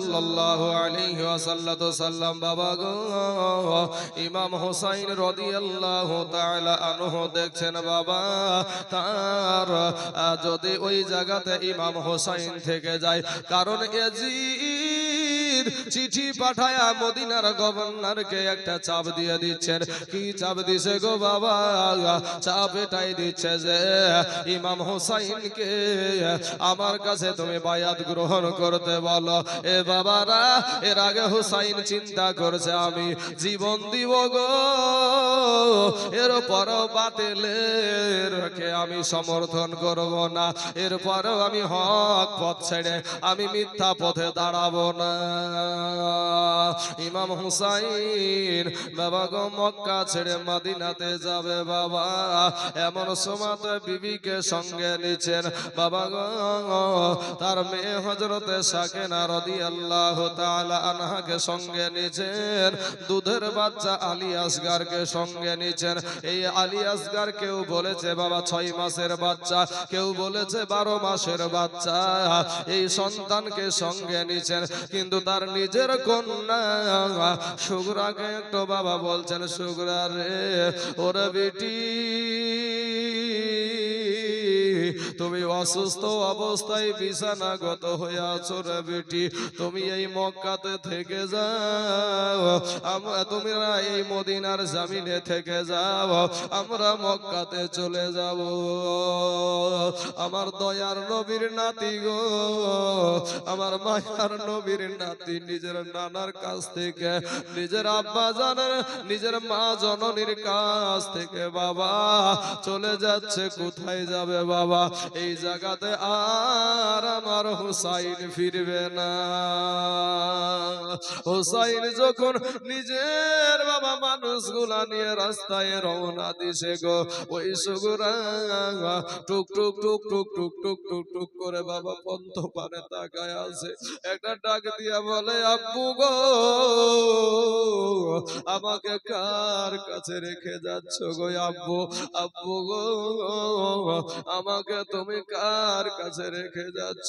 সাল্লাল্লাহু আলাইহি ওয়াসাল্লাম বাবা গো ইমাম হুসাইন রাদিয়াল্লাহু তাআলা আনহু দেখছেন বাবা তার যদি ওই জায়গাতে ইমাম হুসাইন থেকে যায়, কারণ ইয়াজিদ চিঠি পাঠায়া মদিনার গভর্নরকে একটা চাপ দিয়ে দিচ্ছেন। কি চাপ দিছে গো বাবা? চাপ এটাই দিচ্ছে যে ইমাম হুসাইনকে আমার কাছে তুমি বায়াত গ্রহণ করতে বলো। এ বাবারা, এর আগে হুসাইন চিন্তা করছে আমি জীবন দিব গো, এরপরও বাতিলেরকে আমি সমর্থন করব না, এরপরও আমি হক পথ ছেড়ে আমি মিথ্যা পথে দাঁড়াবো না। ইমাম হুসাইন বাবা গো মক্কা ছেড়ে মদিনাতে যাবে বাবা, এমন সময়তে বিবিকে সঙ্গে নিচ্ছেন বাবা গো, তার মেয়ে হযরতে সাকিনা রাদিয়াল্লাহু তাআলা আনহাকে সঙ্গে নিচ্ছেন, দুধের বাচ্চা আলী আসগারকে সঙ্গে নিচ্ছেন। এই আলী আসগার কেউ বলেছে বাবা 6 মাসের বাচ্চা, কেউ বলেছে 12 মাসের বাচ্চা, এই সন্তানকে সঙ্গে নিচ্ছেন। কিন্তু তার নিজের কন্যা সুগরাকে একটু বাবা বলছেন, সুগরা রে ওরে বেটি, তুমি অসুস্থ অবস্থায় বিছানাগত হয়ে আছো রে বেটি, তুমি এই মক্কাতে থেকে যাও, তোমরা এই মদিনার জমিনে থেকে যাও, আমরা মক্কাতে চলে যাব। আমার দয়ার নবীর নাতি গো, আমার মায়ার নবীর নাতি নিজের নানার কাছ থেকে, নিজের আব্বা জানের, নিজের মা জননীর কাছ থেকে বাবা চলে যাচ্ছে। কোথায় যাবে বাবা? এই জায়গাতে আর আমার হুসাইন ফিরবে না। হুসাইন যখন নিজের বাবা মানুষগুলা নিয়ে রাস্তায় রওনা দিছে গো, ওই সুগরা টুক টুক টুক টুক টুক টুক টুক টুক করে বাবা পন্থ পানে তাকায় আছে। একটা ডাক দিয়া বলে, আব্বু গো আমাকে কার কাছে রেখে যাচ্ছ গো আব্বু? আব্বু গো আমাকে তুমি কার কাছে রেখে যাচ্ছ?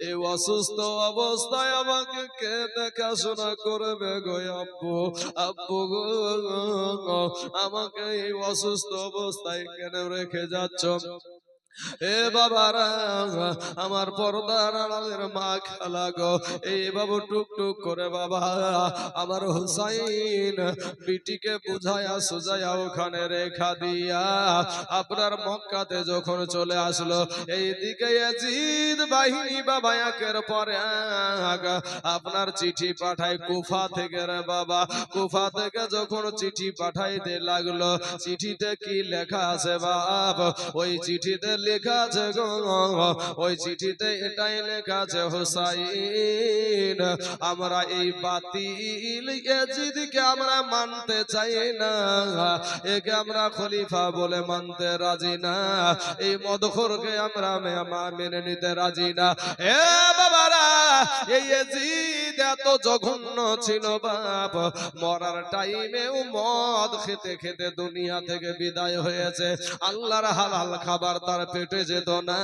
এই অসুস্থ অবস্থায় আমাকে কে দেখাশোনা করবে গো আব্বু? আব্বু গো আমাকে এই অসুস্থ অবস্থায় কেন রেখে যাচ্ছ? এ বাবারা, আমার পর্দার আড়ালের মা খালা গো, এই বাবু টুক টুক করে বাবা আমার হুসাইন বিটিকে বুঝায়া সুজায়া ওখানে রেখা দিয়া আপনার মক্কাতে যখন চলে আসলো, এইদিকে ইয়াজিদ বাহিনী বাবা একের পরে আপনার চিঠি পাঠায় কুফা থেকে রে বাবা। কুফা থেকে যখন চিঠি পাঠাইতে লাগলো, চিঠিতে কি লেখা আছে বাপ? ওই চিঠিতে লেখা আছে গো, ওই চিঠিতে এটাই লেখা আছে, হুসাইন আমরা এই বাতিল ইয়াজিদকে আমরা মানতে চাই না, একে আমরা খলিফা বলে মানতে রাজি না, এই মদখোরকে আমরা মেনে নিতে রাজি না। এ বাবারা, এই ইয়াজিদ এত জঘন্য ছিল বাপ, মরার টাইমেও মদ খেতে খেতে দুনিয়া থেকে বিদায় হয়েছে। আল্লাহর হালাল খাবার তার পেটে যেত না,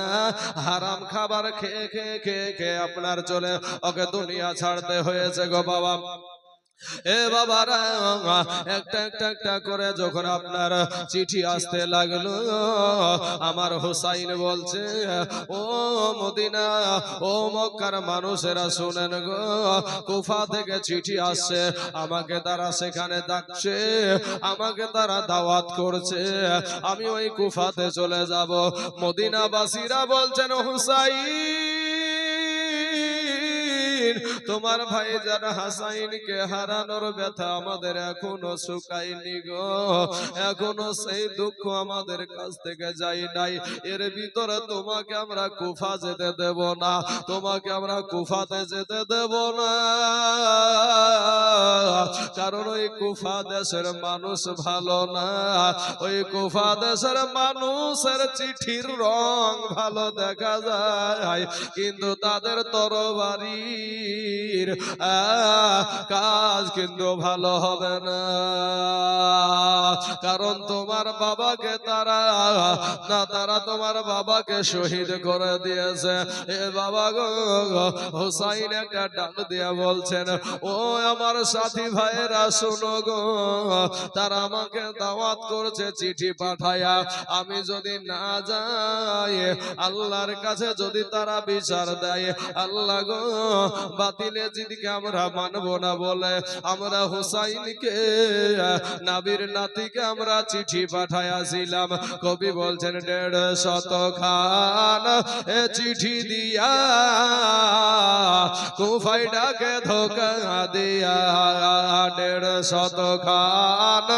হারাম খাবার খেয়ে খেয়ে খেয়ে খেয়ে আপনার চলে ওকে দুনিয়া ছাড়তে হয়েছে গো বাবা। এ বাবারা, একটা একটা একটা করে যখন আপনার চিঠি আসতে লাগলো, আমার হুসাইন বলছে, ও মদিনা, ও মক্কার মানুষেরা শুনেন গো, কুফা থেকে চিঠি আসছে, আমাকে তারা সেখানে ডাকছে, আমাকে তারা দাওয়াত করছে, আমি ওই কুফাতে চলে যাব। মদিনাবাসীরা বলছেন, হুসাইন তোমার ভাই যারা হাসাইনকে হারানোর ব্যথা আমাদের এখনো শুকায়নি গো, এখনো সেই দুঃখ আমাদের কাছ থেকে যাই নাই। এর ভিতরে তোমাকে আমরা কুফা যেতে দেব না, তোমাকে আমরা কুফাতে যেতে দেব না, কারণ ওই কুফা দেশের মানুষ ভালো না, ওই কুফা দেশের মানুষের চিঠির রং ভালো দেখা যায়, কিন্তু তাদের তরবারি নবীর কাজ কিন্তু ভালো হবে না, কারণ তোমার বাবাকে তারা তোমার বাবাকে শহীদ করে দিয়েছে। এ বাবা গো, হুসাইন একটা ডাক দিয়ে বলছেন, ও আমার সাথী ভাইয়েরা শোনো গো, তারা আমাকে দাওয়াত করছে চিঠি পাঠায়া, আমি যদি না যাই আল্লাহর কাছে যদি তারা বিচার দেয়, আল্লাহ গো বাতিলে জিদিকে আমরা মানব না বলে আমরা হুসাইনকে নবীর নাতিকে আমরা চিঠি পাঠাইয়াছিলাম। কবি বলছেন 150 খান এ চিঠি দিয়া কুফায় ডাকে ধোকা দিয়া, 150 খান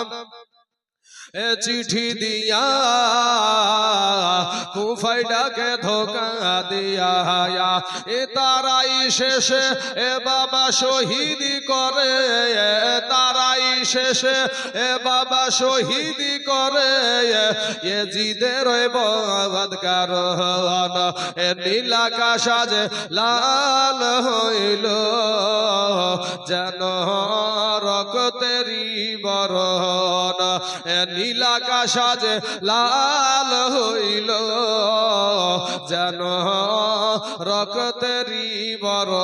এ চিঠি দিয়া কুফায় ডাকে ধোকা দিয়া, এ তারাই শেষে এ বাবা শহীদি করে, তারাই শেষে এ বাবা শহীদি করে এজিদের বদকার, এ নীলাকাশ আজ লাল হইল যেন রক্তেরই বরণ, নীলাকাশ আজ লাল হইল যেন রক্তেরই বরণ।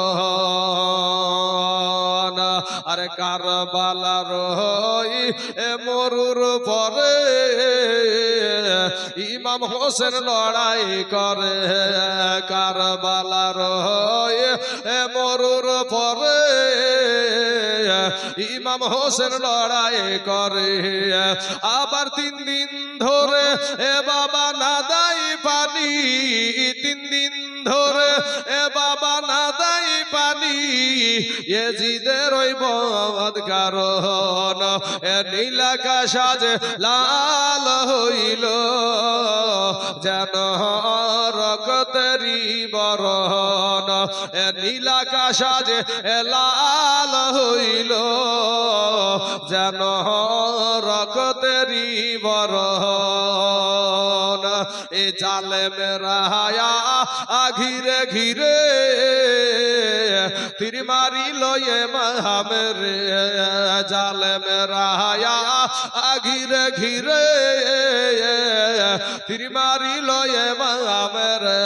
আরে কারবালার এ মরুর পরে ইমাম হোসেন লড়াই করে, কারবালার এ মরুর পরে ইমাম হোসেন লড়াই করে, আবার 3 দিন ধরে এ বাবা না দেয় পানি, 3 দিন ধরে এ বাবা না দেয় পানি, এজিদের ওই বদ কারণ এ নীলাকাশ আজ লাল হইল যেন রক্তেরই বরণ, এ নীলাকাশ আজ লাল হইল যেন রক্তেরই বরণ। এ জালেমেরা ঘিরে ঘিরে তীর মারিল এ মামেরে, জালেমেরা ঘিরে ঘিরে তীর মারিল এ মামেরে,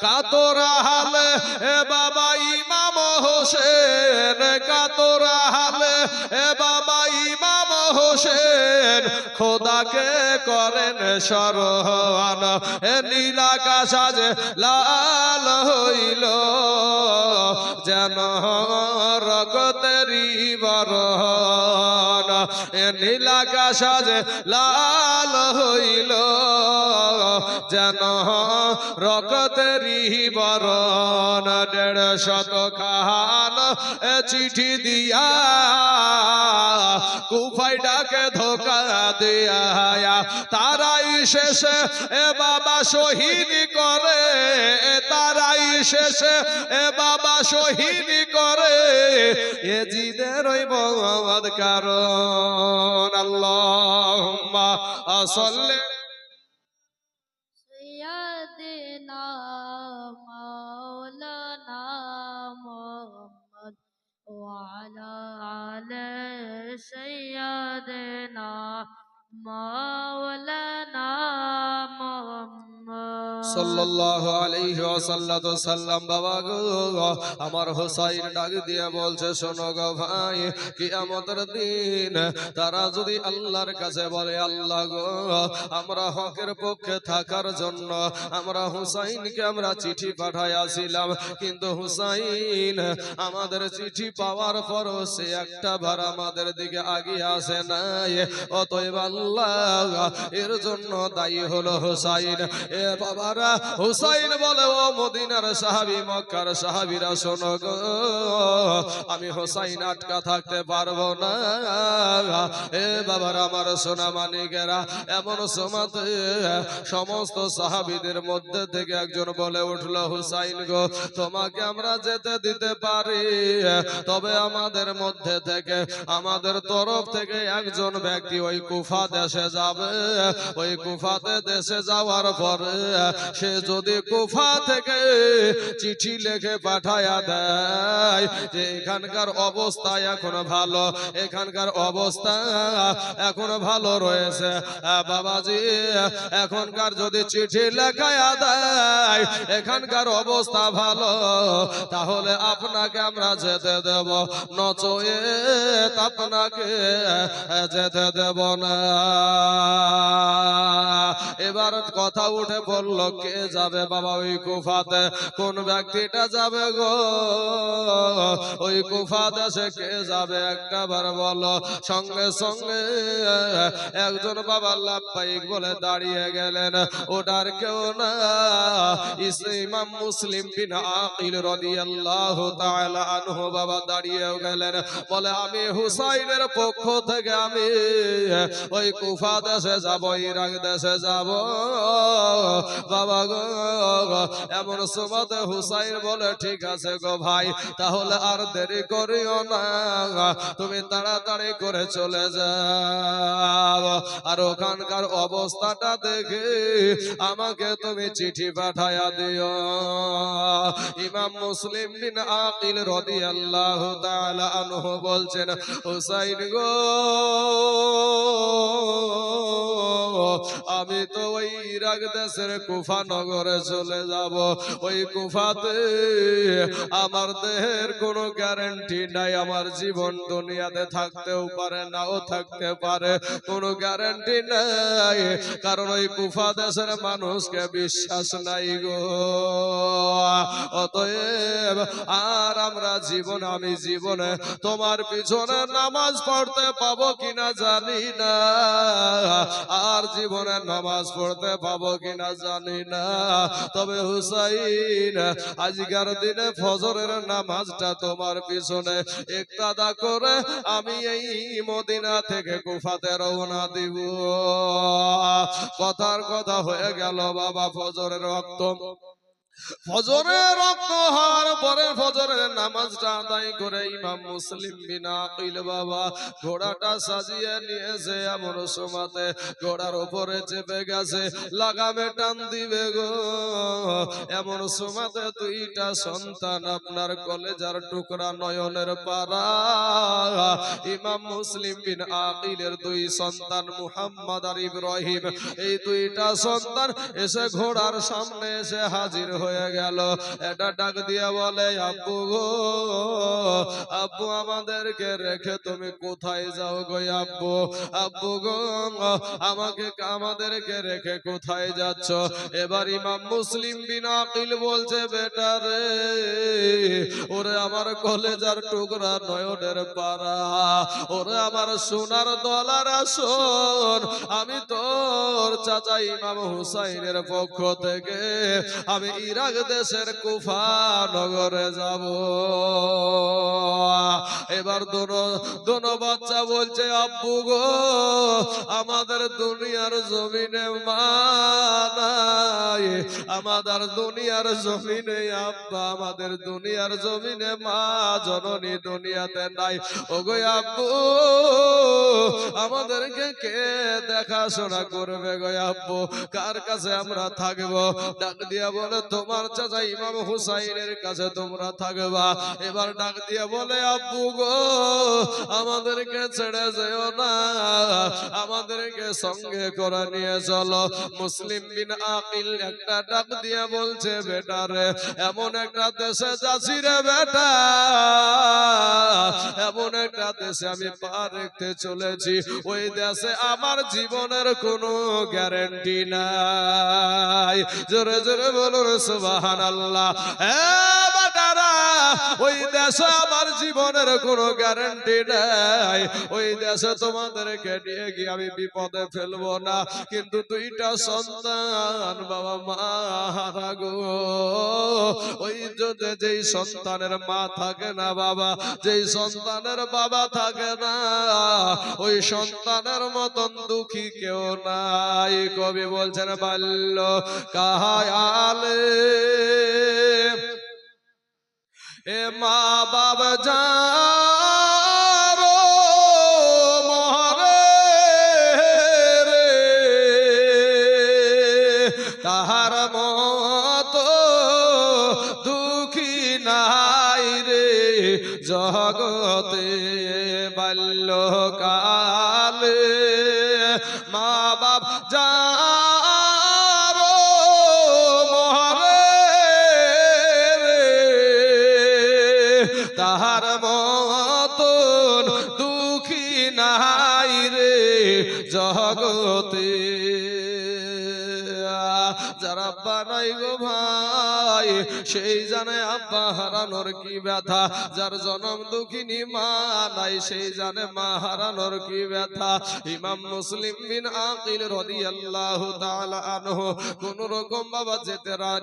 কাতরা হালে এ বাবা ইমাম হোসেন, কাতরা হালে এ বাবা ইমাম হোসেন খোদাকে করেন স্মরণ, এ নীলাকাশ আজ লাল হইল যেন রক্তেরই বরণ, এ নীলাকাশ আজ লাল হইল যেন রক্তেরই বরণ। 150 খান এ চিঠি দিয়া কুফায় ডাকে ধোকা দিয়া, তারাই শেষে এ বাবা শহীদ করে, তারাই শেষে এ বাবা শহীদ করে এজিদের ওই বদ কারণ। আল্লাহুম্মা সাল্লি সাইয়্যিদিনা মাওলানা মুহাম্মদ ওয়া আলা আলি সাইয়্যিদিনা মাওলানা মুহাম্মদ সাল্লাল্লাহু আলাইহি ওয়াসাল্লাম। বাবা গো, আমার হোসাইন ডাক দিয়ে বলছে, শোনো গো ভাই, কিয়ামতের দিন তারা যদি আল্লাহর কাছে বলে, আল্লাহ গো আমরা হকের পক্ষে থাকার জন্য আমরা হুসাইনকে আমরা চিঠি পাঠাইয়াছিলাম, কিন্তু হুসাইন আমাদের চিঠি পাওয়ার পরও সে একটা বার আমাদের দিকে আগিয়ে আসে নাই, অতএব আল্লাহ এর জন্য দায়ী হলো হুসাইন। এ বাবারা, হুসাইন বলে, ও মদিনার সাহাবী, মক্কার সাহাবীরা শোনো গো, আমি হুসাইন আটকা থাকতে পারবো না। এ বাবারা, আমার সোনা মানিকেরা, এমন সময়তে সমস্ত সাহাবীদের মধ্যে থেকে একজন বলে উঠল, হুসাইন গো তোমাকে আমরা যেতে দিতে পারি, তবে আমাদের মধ্যে থেকে আমাদের তরফ থেকে একজন ব্যক্তি ওই কুফা দেশে যাবে, ওই কুফাতে দেশে যাওয়ার পরে সে যদি কুফা থেকে চিঠি লিখে পাঠায়া দেয় যে এখানকার অবস্থা এখন ভালো, এখানকার অবস্থা এখন ভালো রয়েছে, বাবাজি এখনকার যদি চিঠি লেখায়া দেয় এখানকার অবস্থা ভালো, তাহলে আপনাকে আমরা যেতে দেব, নচেত আপনাকে যেতে দেব না। এবার কথা উঠে বলল কে যাবে বাবা ওই কুফাতে? কোন ব্যক্তিটা যাবে গো ওই কুফা দেশে? কে যাবে একটা বার বলো। সঙ্গে সঙ্গে একজন বাবা লাব্বাইক বলে দাঁড়িয়ে গেলেন, ওটার কেউ না, ইমাম মুসলিম বিন আকিল রাদিয়াল্লাহু তাআলা আনহু বাবা দাঁড়িয়ে গেলেন, বলে আমি হুসাইনের পক্ষ থেকে আমি ওই কুফা দেশে যাব, ইরাক দেশে যাব বাবা গো। এমন সময় হুসাইন বলে ঠিক আছে গো ভাই, তাহলে আর দেরি করিও না, তুমি তাড়াতাড়ি করে চলে যাও, আর ওখানকার অবস্থাটা দেখে আমাকে তুমি চিঠি পাঠায়া দিও। ইমাম মুসলিম বিন আকিল রাদিয়াল্লাহু তাআলা আনহু বলছেন, হুসাইন গো আমি তো ওই ইরাক দেশের কুফা নগরে চলে যাব, ওই কুফাতে আমার দেহের কোনো গ্যারান্টি নাই, আমার জীবন দুনিয়াতে থাকতেও পারে নাও থাকতে পারে, কোনো গ্যারান্টি নাই, কারণ ওই কুফা দেশের মানুষকে বিশ্বাস নাই গো। অতএব আর আমরা আমি জীবনে তোমার পিছনে নামাজ পড়তে পাবো কিনা জানি না, আর জীবনে নামাজ পড়তে পাবো কিনা জানি না, তবে হুসাইন আজকের দিনে ফজরের নামাজটা তোমার পিছনে ইক্তাদা করে আমি এই মদিনা থেকে কুফাতে রওনা দিব। কথার কথা হয়ে গেল বাবা, ফজরের রক্ত হওয়ার পরে ফজরের নামাজটা আদায় করে ইমাম মুসলিম বিন আকিল বাবা ঘোড়াটা সাজিয়ে নিয়েছে, এমন সময়তে ঘোড়ার উপরে চেপে গেছে, লাগামে টান দিবে গো, এমন সময়তে দুইটা সন্তান আপনার কলেজার টুকরা নয়নের পারা ইমাম মুসলিম বিন আকিলের দুই সন্তান মুহাম্মদ আর ইব্রাহিম, এই দুইটা সন্তান এসে ঘোড়ার সামনে এসে হাজির হয়ে গেল। এটা ডাক দিয়ে বলে, আব্বু গো আব্বু আমাদেরকে রেখে তুমি কোথায় যাও গো আব্বু? আব্বু গো আমাদেরকে রেখে কোথায় যাচ্ছ? এবার ইমাম মুসলিম বিন আকিল বলছে, বেটা রে ওরে আমার কলেজার টুকরা নয়নের পারা, ওরে আমার সোনার দলার আসন, আমি তোর চাচা ইমাম হুসাইনের পক্ষ থেকে আমি ইরাক দেশের কুফা নগরে যাব। এবার দোনো বাচ্চা বলছে, আব্বু গো আমাদের দুনিয়ার জমিনে মা নাই, আমাদের দুনিয়ার জমিনে আব্বা, আমাদের দুনিয়ার জমিনে মা জননী দুনিয়াতে নাই, ওগো আব্বু আমাদেরকে কে দেখাশোনা করবে গো আব্বু? কার কাছে আমরা থাকবো? ডাক দিয়া বলে, তোমার চাচা ইমাম হুসাইনের কাছে তোমরা থাকবা। এবার ডাক দিয়া বলে, আব্বু গো আমাদেরকে ছেড়ে যেও না, আমাদেরকে সঙ্গে করে নিয়ে চলো। মুসলিম বিন আকিল একটা ডাক দিয়া বলছে, বেটা রে এমন একটা দেশে যাচ্ছি রে বেটা, এমন একটা দেশে আমি পা রেখতে চলেছি, ওই দেশে আমার জীবনের কোনো গ্যারান্টি নাই। জোরে জোরে বলুন সুবহানাল্লাহ। ওই দেশে আমার জীবনের কোনো গ্যারান্টি নাই, ওই দেশে তোমাদেরকে নিয়ে গিয়ে আমি বিপদে ফেলবো না, কিন্তু দুইটা সন্তান বাবা মারা গো, ওই যেই সন্তানের মা থাকে না বাবা, যেই সন্তানের বাবা থাকে না, ওই সন্তানের মতন দুঃখী কেউ নাই। কবি বলছেন, বাল্য কাহায়ালে এ মা বাবা যারো মরে রে, তাহার মন জগতে বাল্যকালে মা বাপ যারো মরে তাহার মতন দুঃখী নাই রে জগতে। যারা আব্বা নাই গো ভাই সেই জানে আব্বা হারানোর কি ব্যথা, যার জনম দুঃখিনী মা নাই সেই জানে মা হারানোর কি ব্যথা। ইমাম মুসলিম বিন আকিল রাদিয়াল্লাহু তাআলা আনহু কোন রকম বাবা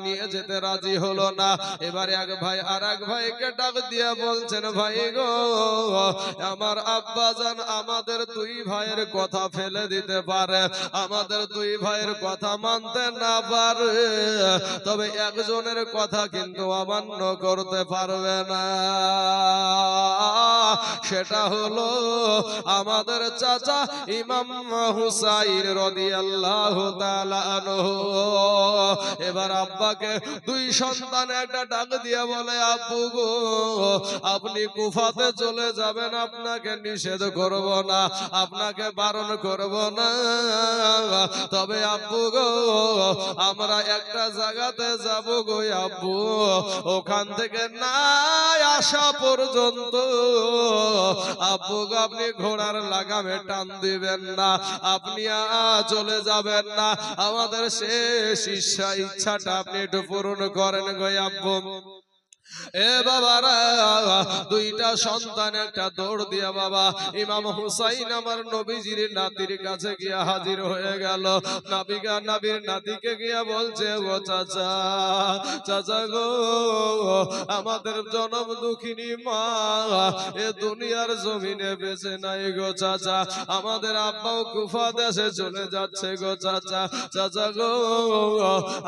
নিয়ে যেতে রাজি হলো না। এবারে এক ভাই আর এক ভাইকে ডাক দিয়ে বলছেন, ভাই গো আমার আব্বা জান আমাদের দুই ভাইয়ের কথা ফেলে দিতে পারে, আমাদের দুই ভাইয়ের কথা মানতে না পারে, তবে একজনের কথা কিন্তু অমান্য করতে পারবে না, সেটা হলো আমাদের চাচা ইমাম হুসাইন রাদিয়াল্লাহু তাআলা আনহু। এবার আব্বাকে দুই সন্তান একটা ডাক দিয়ে বলে, আব্বু গো আপনি কুফাতে চলে যাবেন, আপনাকে নিষেধ করব না, আপনাকে বারণ করব না, তবে আব্বু গো আমরা একটা জায়গাতে যাব গো আব্বু, ওখান থেকে না আসা পর্যন্ত আব্বু গো আপনি ঘোড়ার লাগামে টান দিবেন না, আপনি চলে যাবেন না, আমাদের শেষ ইচ্ছাটা আপনি একটু পূরণ করেন গো আব্বু। এ বাবারা দুইটা সন্তান একটা দৌড় দিয়া বাবা ইমাম হুসাইন আমার নবীজির নাতির কাছে গিয়া হাজির হয়ে গেল। নবীর নাতিকে গিয়া বলছে, ও চাচা, চাচা গো আমাদের জনম দুঃখিনী মা এ দুনিয়ার জমিনে বেঁচে নাই গো চাচা, আমাদের আব্বাও কুফা দেশে চলে যাচ্ছে গো চাচা, চাচা গো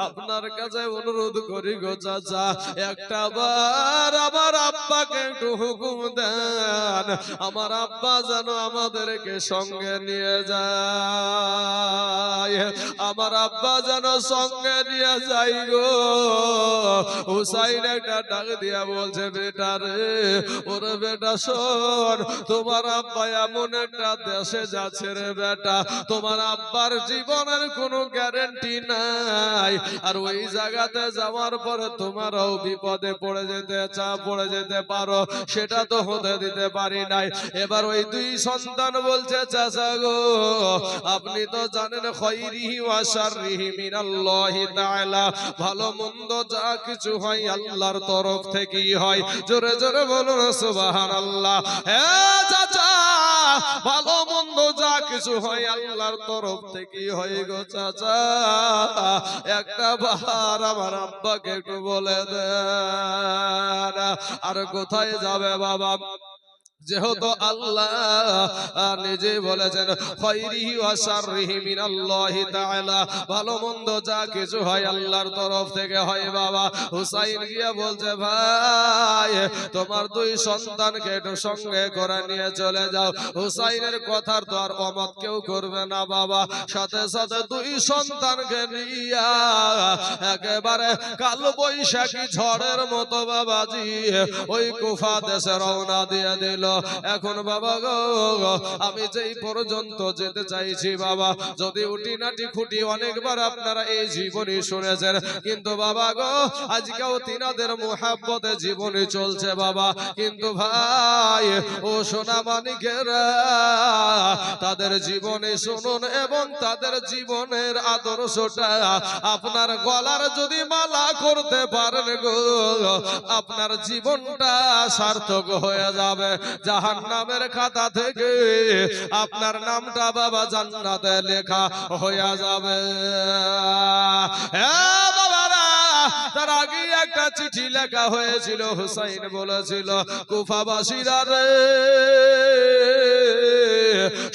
আপনার কাছে অনুরোধ করি গো চাচা, একটা আর আমার আব্বাকে একটু হুকুম দেন, আমার আব্বা যেন আমাদেরকে সঙ্গে নিয়ে যায়, আমার আব্বা যেন সঙ্গে নিয়ে যাই গো। হুসাইন একটা ডাক দিয়া বলছে, বেটা রে, ওরে বেটা শোন, তোমার আব্বা এমন একটা দেশে যাচ্ছে রে বেটা, তোমার আব্বার জীবনের কোনো গ্যারান্টি নাই, আর ওই জায়গাতে যাওয়ার পরে তোমারও বিপদে পড়ে যেতে পারো, সেটা তো হতে দিতে পারি নাই। এবার ওই দুই সন্তান বলছে, চাচা গো আপনি তো জানেন খায়রিহি ওয়া শাররিহি মিনাল্লাহি তাআলা, ভালো মন্দ যা কিছু হয় আল্লাহর তরফ থেকেই হয়, জোরে জোরে বলুন সুবহানাল্লাহ। হ্যাঁ চাচা, ভালো মন্দ যা কিছু হয় আল্লাহর তরফ থেকেই হয় গো চাচা, একটা বার আমার আব্বাকে একটু বলে দেন। আর কোথায় যাবে বাবা, যেহেতু আল্লাহ নিজে বলেছেন খায়রিহি ওয়া শাররিহি মিনাল্লাহি তাআলা, ভালো মন্দ যা কিছু হয় আল্লাহর তরফ থেকে হয় বাবা। হুসাইন গিয়া বলছে, ভাই তোমার দুই সন্তানকে একটু সঙ্গে করে নিয়ে চলে যাও। হুসাইনের কথার তো আর অমত কেউ করবে না বাবা, সাথে সাথে দুই সন্তানকে নিয়া একেবারে কাল বৈশাখী ঝড়ের মতো বাবাজি ওই কুফা দেশে রওনা দিয়ে দিল। এখন বাবা গো আমি যেই পর্যন্ত যেতে চাইছি বাবা, যদি উটি নাটি খুঁটি অনেকবার আপনারা এই জীবনী শুনেছেন, কিন্তু বাবা গো আজকেও তিনাদের মুহাব্বতে জীবনী চলছে বাবা, কিন্তু ভাই ও সোনা মানিকেরা তাদের জীবনে শুনুন এবং তাদের জীবনের আদর্শটা আপনার গলার যদি মালা করতে পারেন গো, আপনার জীবনটা সার্থক হয়ে যাবে, জাহান্নামের খাতা থেকে আপনার নামটা বাবা জান্নাতে লেখা হয়ে যাবে। হ্যাঁ বাবারা, তার আগে একটা চিঠি লেখা হয়েছিল, হুসাইন বলেছিল, কুফাবাসীরা রে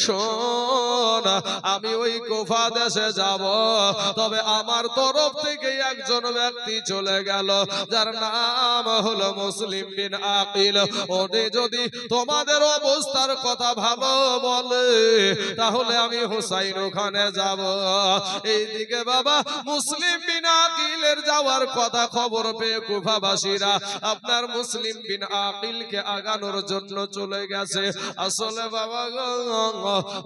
শোন, আমি ওই কুফা দেশে যাব, তবে আমার তরফ থেকে একজন ব্যক্তি চলে গেল যার নাম হলো মুসলিম বিন আকিল। উনি যদি তোমাদের অবস্থার কথা ভালো বলে তাহলে আমি হুসাইন ওখানে যাব। এইদিকে বাবা মুসলিম বিন আকিলের যাওয়ার কথা খবর পেয়ে কুফাবাসীরা আপনার মুসলিম বিন আকিলকে আগানোর জন্য চলে গেছে। আসলে বাবা গো,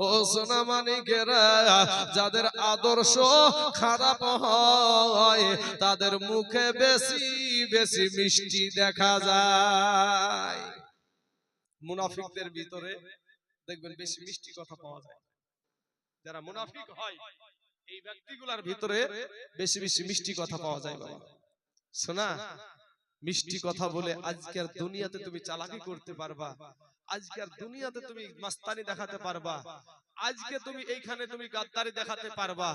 ও সোনা মানিকেরা, যাদের আদর্শ খারাপ হয় তাদের মুখে বেশি বেশি মিষ্টি দেখা যায়। মুনাফিকদের ভিতরে দেখবেন বেশি মিষ্টি কথা পাওয়া যায়। যারা মুনাফিক হয় এই ব্যক্তিগুলোর ভিতরে বেশি বেশি মিষ্টি কথা পাওয়া যায়। বাবা শোনা, মিষ্টি কথা বলে আজকের দুনিয়াতে তুমি চালাকি করতে পারবা, আজকের দুনিয়াতে তুমি মাস্তানি দেখাতে পারবা, আজকে তুমি এইখানে তুমি গাদ্দারি দেখাতে পারবা।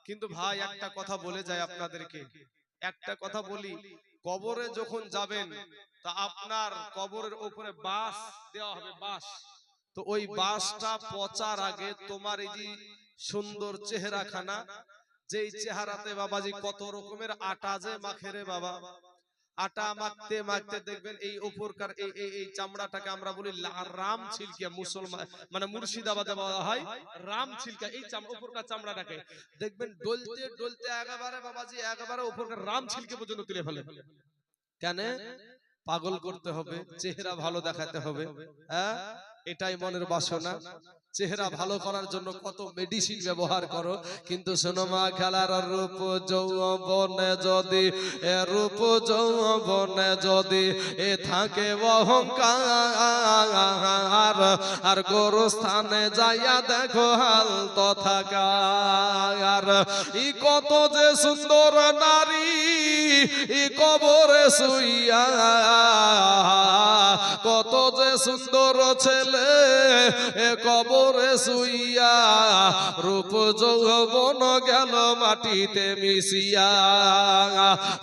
কিন্তু ভাই একটা কথা বলে যায় আপনাদেরকে, একটা কথা বলি, কবরে যখন যাবেন তা আপনার কবরের উপরে বাঁশ দেওয়া হবে, বাঁশ। তো ওই বাঁশটা পচার আগে তোমার এই যে সুন্দর চেহারাখানা, যেই চেহারাতে বাবাজি কত রকমের আটা যে মাখে রে বাবা, আটা মাখতে মাখতে দেখবেন এই উপরকার এই চামড়াটাকে আমরা বলি রাম ছিলকা, মুসলমান মানে মুর্শিদাবাদে বলা হয় রাম ছিলকা। এই উপরকার চামড়াটাকে দেখবেন ডলতে ডলতে একেবারে বাবাজি একেবারে উপরকার রাম ছিলকে পর্যন্ত তুলে ফেলে। কেন? পাগল করতে হবে, চেহারা ভালো দেখাতে হবে। হ্যাঁ, এটাই মনের বাসনা। চেহারা ভালো করার জন্য কত মেডিসিন ব্যবহার করো, কিন্তু শোনো মা, খেলার রূপ যৌবনে যদি রূপ যৌবনে যদি এ থাকে অহংকার, আর গোরস্থানে যাইয়া দেখো হাল তথাকার। ই কত যে সুন্দর নারী ই কবরে শুইয়া, কত যে সুন্দর ছেলে এ কবরে শুইয়া, রূপ যৌবন গেল মাটিতে মিশিয়া।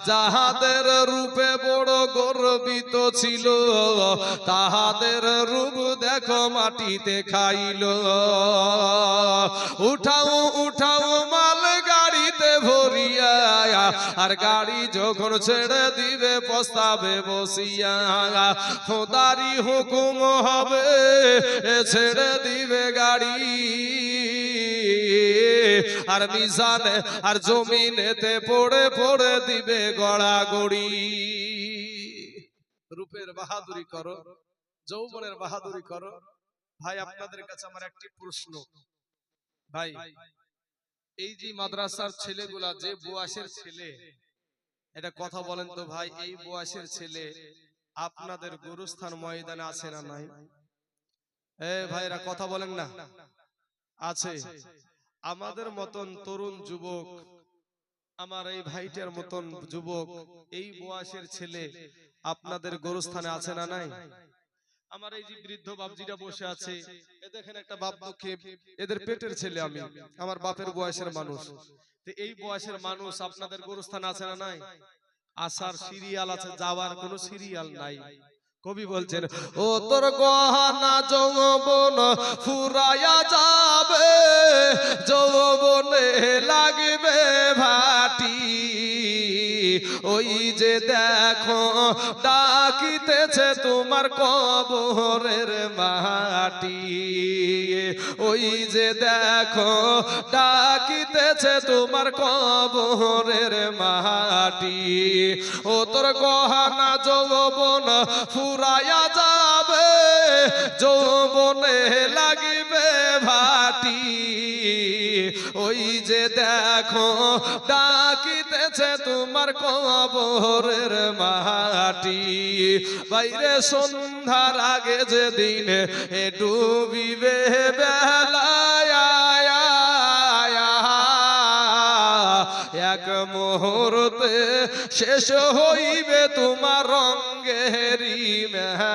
যাহাদের রূপে বড় গর্বিত ছিল, তাহাদের রূপ দেখো মাটিতে খাইল। উঠাও উঠাও মাল গাড়িতে ভরিয়া, আর গাড়ি যখন ছেড়ে দিবে পস্তাবে বসিয়া। খোদারি হুকুম হবে ছেড়ে দিবে গাড়ি, আর মিজানে আর জমিনেতে পড়ে পড়ে দিবে গড়াগড়ি। রূপের বাহাদুরি করো, যৌবনের বাহাদুরি করো। ভাই আপনাদের কাছে আমার একটি প্রশ্ন, ভাই এই যে মাদ্রাসার ছেলেগুলা যে বয়সের ছেলে, এটা কথা বলেন তো ভাই, এই বয়সের ছেলে আপনাদের গুরুস্থান ময়দানে আছে না নাই? এ ভাইরা কথা বলেন না, আছে। আমাদের মতন তরুণ যুবক, আমার এই ভাইটার মতন যুবক, এই বয়সের ছেলে আপনাদের গুরুস্থানে আছে না নাই? আমার এই যে বৃদ্ধ বাপজিরা বসে আছে, এ দেখেন একটা বাপ দুঃখী, এদের পেটের ছেলে আমি, আমার বাপের বয়সের মানুষ। তো এই বয়সের মানুষ আপনাদের গুরুস্থানে আছে না নাই? আসার সিরিয়াল আছে, যাওয়ার কোনো সিরিয়াল নাই। কবি বলছেন, ও তোর গহনা যৌবন ফুরাইয়া যাবে, যৌবনে লাগবে ভাটি, ওই যে দেখো ডাকিতেছে তোমার কবরের মাটি, ওই যে দেখো ডাকিতেছে তোমার কবরের মাটি। ও তোর গহনা যৌবন ফুরাইয়া যাবে, যৌবনে লাগিবে ভাটি, ওই যে দেখো ডাকিতেছে তোমার কবরের মাটি। বাইরে সন্ধ্যার আগে যেদিন ডুবিবে বেলায়, এক মুহূর্তে শেষ হইবে তোমার রঙ্গেরি মেলা।